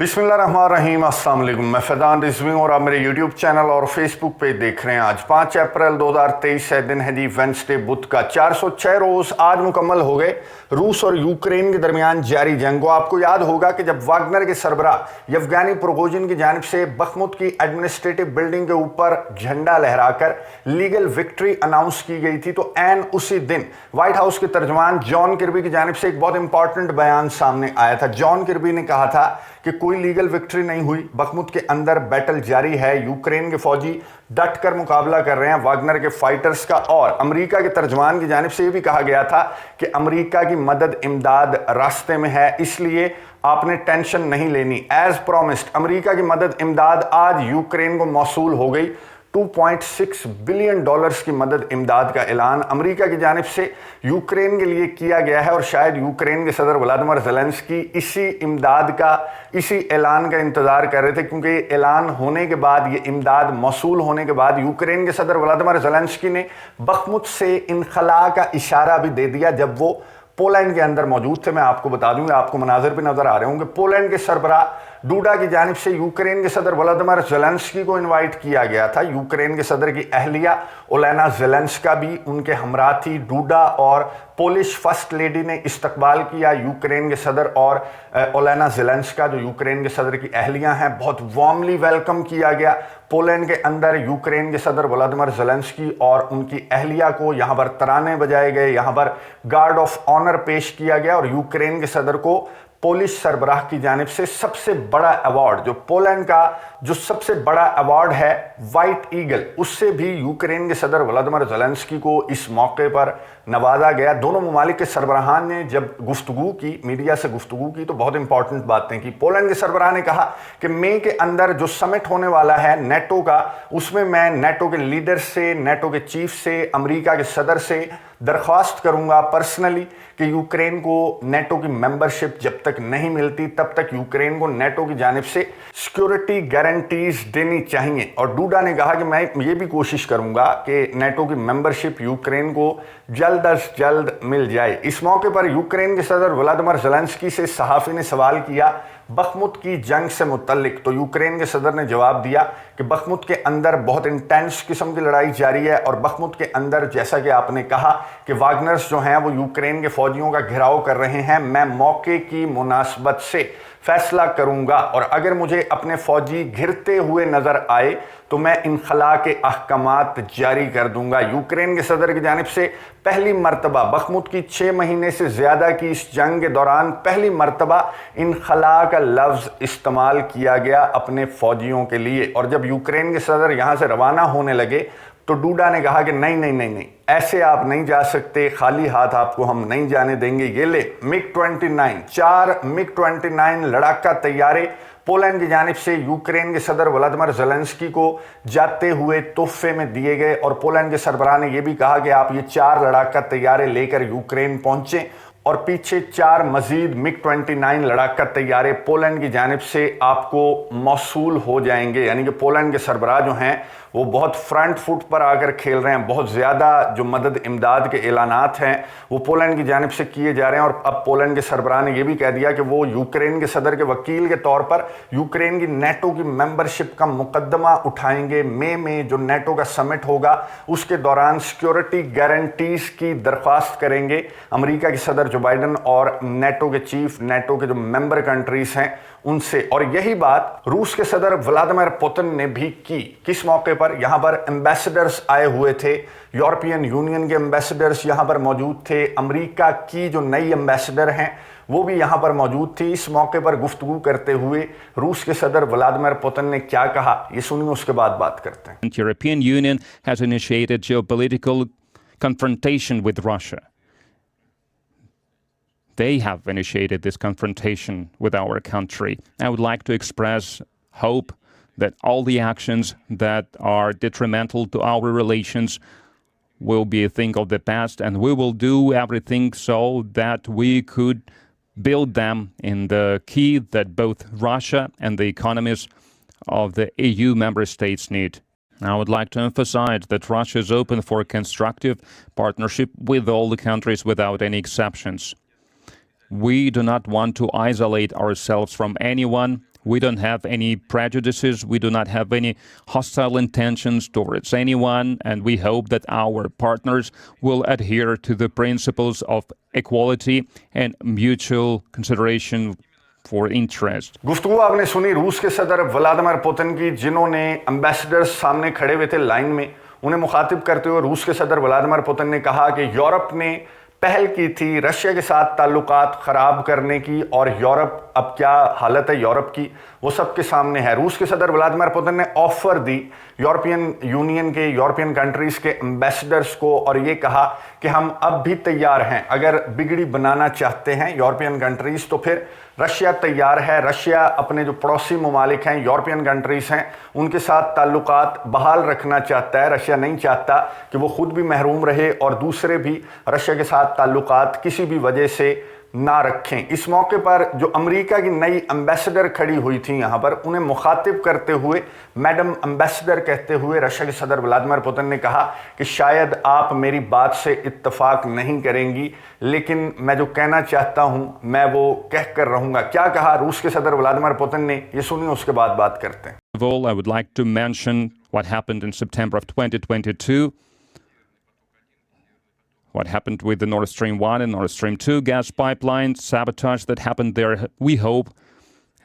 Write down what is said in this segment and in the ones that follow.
बिस्मिल्लाहिर्रहमानिर्रहीम, अस्सलाम वालेकुम। मैं फैज़ान रिजवी और आप मेरे यूट्यूब चैनल और फेसबुक पे देख रहे हैं। आज 5 अप्रैल 2023 है, दिन है जी वेंसडे, बुध का। 406 रोज़ आज मुकम्मल हो गए रूस और यूक्रेन के दरमियान जारी जंग को। आपको याद होगा कि जब वागनर के सरबराह यवगेनी प्रिगोजिन की जानिब से बखमुत की एडमिनिस्ट्रेटिव बिल्डिंग के ऊपर झंडा लहराकर लीगल विक्ट्री अनाउंस की गई थी, तो एन उसी दिन व्हाइट हाउस के तर्जमान जॉन किर्बी की जानिब से एक बहुत इंपॉर्टेंट बयान सामने आया था। जॉन किर्बी ने कहा था कि कोई लीगल विक्ट्री नहीं हुई, बखमुत के अंदर बैटल जारी है, यूक्रेन के फौजी डट कर मुकाबला कर रहे हैं वागनर के फाइटर्स का। और अमेरिका के तर्जमान की जानिब से यह भी कहा गया था कि अमेरिका की मदद इमदाद रास्ते में है, इसलिए आपने टेंशन नहीं लेनी। एज प्रॉमिस्ड अमेरिका की मदद इमदाद आज यूक्रेन को मौसूल हो गई। $2.6 बिलियन की मदद इमदाद का ऐलान अमेरिका की जानिब से यूक्रेन के लिए किया गया है, और शायद यूक्रेन के सदर व्लादिमीर ज़ेलेंस्की इसी इमदाद का, इसी ऐलान का इंतज़ार कर रहे थे, क्योंकि ये ऐलान होने के बाद, ये इमदाद मौसूल होने के बाद यूक्रेन के सदर व्लादिमीर ज़ेलेंस्की ने बखमुत से इनखला का इशारा भी दे दिया जब वो पोलैंड के अंदर मौजूद थे। मैं आपको बता दूंगा, आपको मनाजिर भी नजर आ रहे होंगे। पोलैंड के सरबराह डूडा की जानिब से यूक्रेन के सदर व्लादिमीर ज़ेलेंस्की को इनवाइट किया गया था। यूक्रेन के सदर की अहलिया ओलेना ज़ेलेंस्का भी उनके हमरा थी। डूडा और पोलिश फर्स्ट लेडी ने इस्तकबाल किया यूक्रेन के सदर और ओलेना ज़ेलेंस्का, जो यूक्रेन के सदर की अहलिया हैं, बहुत वार्मली वेलकम किया गया। पोलैंड के अंदर यूक्रेन के सदर व्लादिमीर ज़ेलेंस्की और उनकी अहलिया को यहाँ पर तराने बजाए गए, यहाँ पर गार्ड ऑफ ऑनर पेश किया गया, और यूक्रेन के सदर को पोलिश सरबराह की जानिब से सबसे बड़ा अवार्ड, जो पोलैंड का जो सबसे बड़ा अवार्ड है वाइट ईगल, उससे भी यूक्रेन के सदर व्लादिमीर ज़ेलेंस्की को इस मौके पर नवाजा गया। दोनों ममालिक के सरबराहान ने जब गुफ्तगू की, मीडिया से गुफ्तगू की, तो बहुत इंपॉर्टेंट बातें की। पोलैंड के सरबराह ने कहा कि मई के अंदर जो समिट होने वाला है नेटो का, उसमें मैं नेटो के लीडर से, नेटो के चीफ से, अमेरिका के सदर से दरख्वास्त करूंगा पर्सनली कि यूक्रेन को नेटो की मेंबरशिप जब तक नहीं मिलती तब तक यूक्रेन को नेटो की जानिब से सिक्योरिटी गारंटीज देनी चाहिए। और डूडा ने कहा कि मैं ये भी कोशिश करूंगा कि नेटो की मेंबरशिप यूक्रेन को जल्द अज जल्द मिल जाए। इस मौके पर यूक्रेन के सदर व्लादिमीर ज़ेलेंस्की से सहाफ़ी ने सवाल किया बखमुत की जंग से मुतल्लिक, तो यूक्रेन के सदर ने जवाब दिया कि बखमुत के अंदर बहुत इंटेंस किस्म की लड़ाई जारी है, और बखमुत के अंदर जैसा कि आपने कहा कि वागनर्स जो हैं वो यूक्रेन के फौजियों का घेराव कर रहे हैं। मैं मौके की मुनासबत से फैसला करूंगा, और अगर मुझे अपने फौजी घिरते हुए नजर आए तो मैं इनखला के अहकामात जारी कर दूंगा। यूक्रेन के सदर की जानिब से पहली मर्तबा बखमुत की 6 महीने से ज्यादा की इस जंग के दौरान पहली मर्तबा इनखला का लफ्ज इस्तेमाल किया गया अपने फौजियों के लिए। और जब यूक्रेन के सदर यहां से रवाना होने लगे तो डूडा ने कहा कि नहीं नहीं नहीं नहीं, ऐसे आप नहीं जा सकते, खाली हाथ आपको हम नहीं जाने देंगे। ये ले MiG-29, 4 MiG-29 लड़ाका तैयारे पोलैंड की जानिब से यूक्रेन के सदर व्लादिमीर ज़ेलेंस्की को जाते हुए तोहफे में दिए गए, और पोलैंड के सरबराह ने यह भी कहा कि आप ये 4 लड़ाका तैयारे लेकर यूक्रेन पहुंचे, और पीछे 4 मजीद MiG-29 लड़ाका तैयारे पोलैंड की जानिब से आपको मौसूल हो जाएंगे। यानी कि पोलैंड के सरबराह जो हैं वो बहुत फ्रंट फुट पर आकर खेल रहे हैं। बहुत ज़्यादा जो मदद इमदाद के ऐलानात हैं वो पोलैंड की जानिब से किए जा रहे हैं। और अब पोलैंड के सरबराह ने यह भी कह दिया कि वो यूक्रेन के सदर के वकील के तौर पर यूक्रेन की नेटो की मेंबरशिप का मुकदमा उठाएंगे। मई में जो नेटो का समिट होगा उसके दौरान सिक्योरिटी गारंटीज की दरख्वास्त करेंगे अमेरिका के सदर जो बाइडन और नेटो के चीफ, नेटो के जो मेंबर कंट्रीज हैं उनसे। और यही बात रूस के सदर व्लादिमीर पुतिन ने भी की। किस मौके पर? यहां पर एम्बेसडर्स आए हुए थे, यूरोपियन यूनियन के एम्बेसडर्स यहां पर मौजूद थे, अमेरिका की जो नई एम्बेसडर हैं वो भी यहां पर मौजूद थी। इस मौके पर गुफ्तगू करते हुए रूस के सदर व्लादिमीर पुतिन ने क्या कहा, ये सुनिए, उसके बाद बात करते हैं। European Union has initiated geopolitical confrontation with Russia. They have initiated this confrontation with our country. I would like to express hope that all the actions that are detrimental to our relations will be a thing of the past, and we will do everything so that we could build them in the key that both Russia and the economies of the EU member states need. I would like to emphasize that Russia is open for a constructive partnership with all the countries without any exceptions. We do not want to isolate ourselves from anyone. We don't have any prejudices. We do not have any hostile intentions towards anyone. And we hope that our partners will adhere to the principles of equality and mutual consideration for interest. गुफ्तगू आपने सुनी रूस के सदर Vladimir Putin की, जिन्होंने ambassadors सामने खड़े हुए थे लाइन में, उन्हें मुखातिब करते हुए रूस के सदर व्लादिमीर पुतिन ने कहा कि यूरोप ने पहल की थी रशिया के साथ ताल्लुकात खराब करने की, और यूरोप अब क्या हालत है यूरोप की वो सबके सामने है। रूस के सदर व्लादिमीर पुतिन ने ऑफर दी यूरोपियन यूनियन के, यूरोपियन कंट्रीज के एम्बेसडर्स को, और ये कहा कि हम अब भी तैयार हैं, अगर बिगड़ी बनाना चाहते हैं यूरोपियन कंट्रीज तो फिर रशिया तैयार है। रशिया अपने जो पड़ोसी ममालिक हैं, यूरोपियन कंट्रीज हैं, उनके साथ ताल्लुकात बहाल रखना चाहता है। रशिया नहीं चाहता कि वो खुद भी महरूम रहे और दूसरे भी रशिया के साथ ताल्लुकात किसी भी वजह से ना रखें। इस मौके पर जो अमेरिका की नई एम्बेसडर खड़ी हुई थी यहाँ पर, उन्हें मुखातिब करते हुए मैडम एम्बेसडर कहते हुए रशिया के सदर व्लादिमीर पुतिन ने कहा कि शायद आप मेरी बात से इत्तफाक नहीं करेंगी, लेकिन मैं जो कहना चाहता हूँ मैं वो कह कर रहूँगा। क्या कहा रूस के सदर व्लादिमीर पुतिन ने, ये सुनिए, उसके बाद बात करते हैं। First of all, I would like to mention what happened in September of 2022. What happened with the Nord Stream 1 and Nord Stream 2 gas pipeline sabotage that happened there. We hope,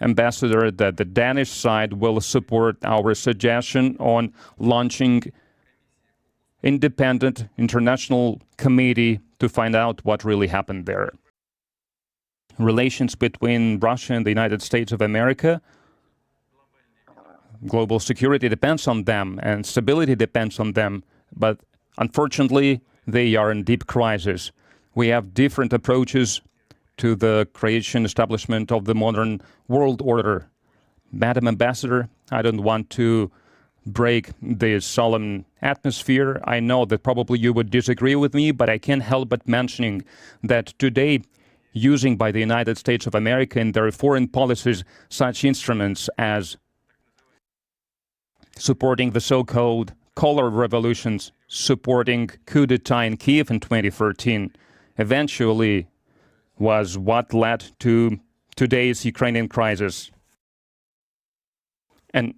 Ambassador, that the Danish side will support our suggestion on launching independent international committee to find out what really happened there. Relations between Russia and the United States of America, global security depends on them and stability depends on them, but unfortunately, they are in deep crisis. We have different approaches to the creation, establishment of the modern world order. Madam Ambassador, I don't want to break this solemn atmosphere. I know that probably you would disagree with me, but I can't help but mentioning that today, using by the United States of America in their foreign policies such instruments as supporting the so-called color revolutions, supporting coup d'etat in Kiev in 2013, eventually was what led to today's Ukrainian crisis and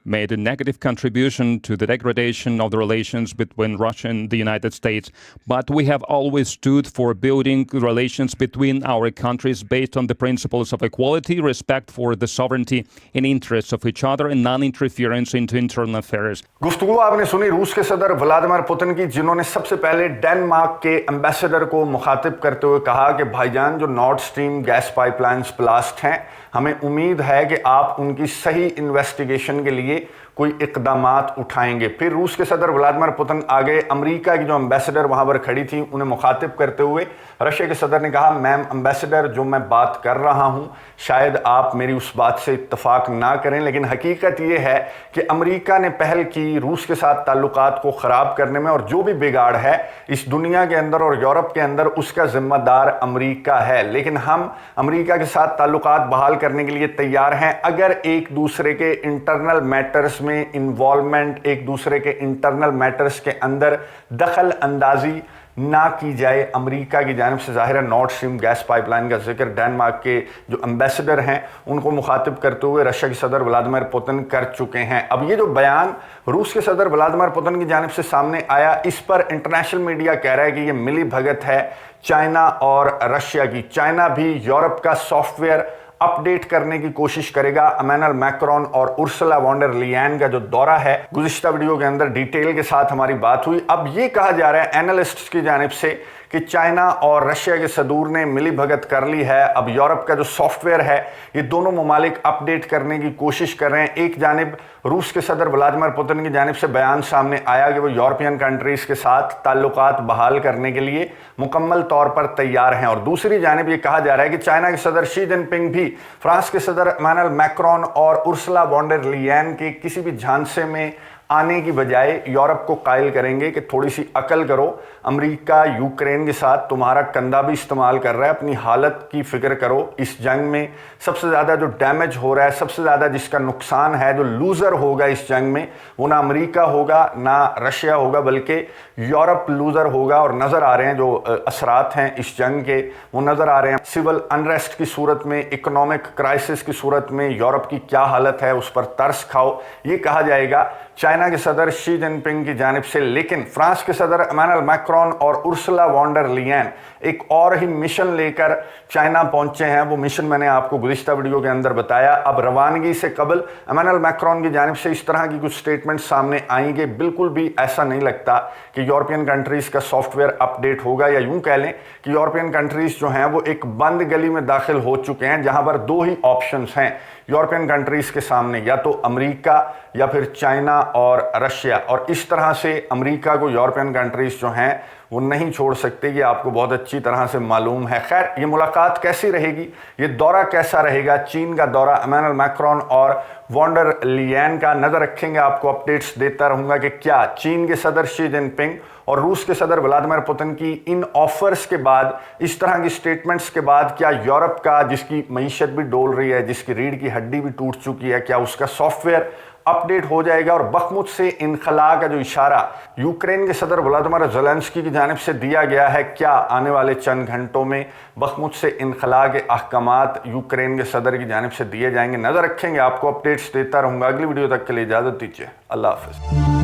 made a negative contribution to the degradation of the relations between Russia and the United States. But we have always stood for building relations between our countries based on the principles of equality, respect for the sovereignty and interests of each other, and non-interference into internal affairs. गुफ्तगू आपने सुनी रूस के सदर Vladimir Putin की, जिन्होंने सबसे पहले डेनमार्क के एम्बेसडर को मुखातिब करते हुए कहा कि भाईजान, जो Nord stream gas pipelines blast हैं, हमें उम्मीद है कि आप उनकी सही इन्वेस्टिगेशन के लिए कोई इकदामात उठाएंगे। फिर रूस के सदर व्लादिमीर पुतिन आगे अमेरिका की जो एम्बेसडर वहां पर खड़ी थी, उन्हें मुखातिब करते हुए रशिया के सदर ने कहा, मैम एम्बेसडर, जो मैं बात कर रहा हूं शायद आप मेरी उस बात से इत्तफाक ना करें, लेकिन हकीकत यह है कि अमेरिका ने पहल की रूस के साथ ताल्लुकात को ख़राब करने में, और जो भी बिगाड़ है इस दुनिया के अंदर और यूरोप के अंदर उसका जिम्मेदार अमेरिका है। लेकिन हम अमेरिका के साथ ताल्लुकात बहाल करने के लिए तैयार हैं, अगर एक दूसरे के इंटरनल मैटर्स में इन्वॉल्वमेंट, एक दूसरे के इंटरनल मैटर्स के अंदर दखल अंदाजी ना की जाए अमेरिका की जानिब से। ज़ाहिर है नॉर्ड स्ट्रीम गैस पाइपलाइन का जिक्र डेनमार्क के जो एम्बेसडर हैं उनको मुखातिब करते हुए रशिया के सदर व्लादिमीर पुतिन कर चुके हैं। अब ये जो बयान रूस के सदर व्लादिमीर पुतिन की जानिब से सामने आया, इस पर इंटरनेशनल मीडिया कह रहा है कि ये मिली भगत है चाइना और रशिया की। चाइना भी यूरोप का सॉफ्टवेयर अपडेट करने की कोशिश करेगा। इमैनुअल मैक्रोन और उर्सुला वॉन डर लियन का जो दौरा है, गुज़िश्ता वीडियो के अंदर डिटेल के साथ हमारी बात हुई। अब ये कहा जा रहा है एनालिस्ट्स की जानिब से कि चाइना और रशिया के सदूर ने मिली भगत कर ली है। अब यूरोप का जो सॉफ्टवेयर है ये दोनों ममालिक अपडेट करने की कोशिश कर रहे हैं। एक जानिब रूस के सदर व्लादिमीर पुतिन की जानिब से बयान सामने आया कि वो यूरोपियन कंट्रीज के साथ ताल्लुकात बहाल करने के लिए मुकम्मल तौर पर तैयार हैं, और दूसरी जानिब ये कहा जा रहा है कि चाइना के सदर शी जिनपिंग भी फ्रांस के सदर इमैनुअल मैक्रोन और उर्सुला वॉन डर लियन के किसी भी झांसे में आने की बजाय यूरोप को कायल करेंगे कि थोड़ी सी अकल करो, अमेरिका यूक्रेन के साथ तुम्हारा कंधा भी इस्तेमाल कर रहा है, अपनी हालत की फिक्र करो। इस जंग में सबसे ज़्यादा जो डैमेज हो रहा है, सबसे ज़्यादा जिसका नुकसान है, जो लूज़र होगा इस जंग में, वो ना अमेरिका होगा ना रशिया होगा, बल्कि यूरोप लूज़र होगा। और नज़र आ रहे हैं जो असरात हैं इस जंग के, वो नज़र आ रहे हैं। सिविल अनरेस्ट की सूरत में, इकोनॉमिक क्राइसिस की सूरत में यूरोप की क्या हालत है, उस पर तरस खाओ, ये कहा जाएगा चाइना के सदर शी जिनपिंग की जानिब से। लेकिन फ्रांस के सदर इमैनुअल मैक्रोन और उर्सुला वॉन डर लियन एक और ही मिशन लेकर चाइना पहुंचे हैं। वो मिशन मैंने आपको गुज़िश्ता वीडियो के अंदर बताया। अब रवानगी से कबल इमैनुअल मैक्रोन की जानिब से इस तरह की कुछ स्टेटमेंट सामने आएंगे। बिल्कुल भी ऐसा नहीं लगता कि यूरोपियन कंट्रीज़ का सॉफ्टवेयर अपडेट होगा, या यूं कह लें कि यूरोपियन कंट्रीज़ जो हैं वो एक बंद गली में दाखिल हो चुके हैं, जहां पर दो ही ऑप्शंस हैं यूरोपियन कंट्रीज़ के सामने, या तो अमेरिका या फिर चाइना और रशिया। और इस तरह से अमेरिका को यूरोपियन कंट्रीज़ जो हैं वो नहीं छोड़ सकते, ये आपको बहुत अच्छी तरह से मालूम है। खैर, ये मुलाकात कैसी रहेगी, ये दौरा कैसा रहेगा, चीन का दौरा, इमैनुअल मैक्रोन और वॉन डर लियन का, नज़र रखेंगे, आपको अपडेट्स देता रहूँगा कि क्या चीन के सदर शी जिनपिंग और रूस के सदर व्लादिमीर पुतिन की इन ऑफर्स के बाद, इस तरह की स्टेटमेंट्स के बाद, क्या यूरोप का, जिसकी मईशत भी डोल रही है, जिसकी रीढ़ की हड्डी भी टूट चुकी है, क्या उसका सॉफ्टवेयर अपडेट हो जाएगा। और बखमुत से इनखला का जो इशारा यूक्रेन के सदर व्लादिमीर ज़ेलेंस्की की जानिब से दिया गया है, क्या आने वाले चंद घंटों में बखमुत से इनखला के अहकामात यूक्रेन के सदर की जानिब से दिए जाएंगे। नज़र रखेंगे, आपको अपडेट्स देता रहूँगा। अगली वीडियो तक के लिए इजाज़त दीजिए। अल्लाह हाफ़िज़।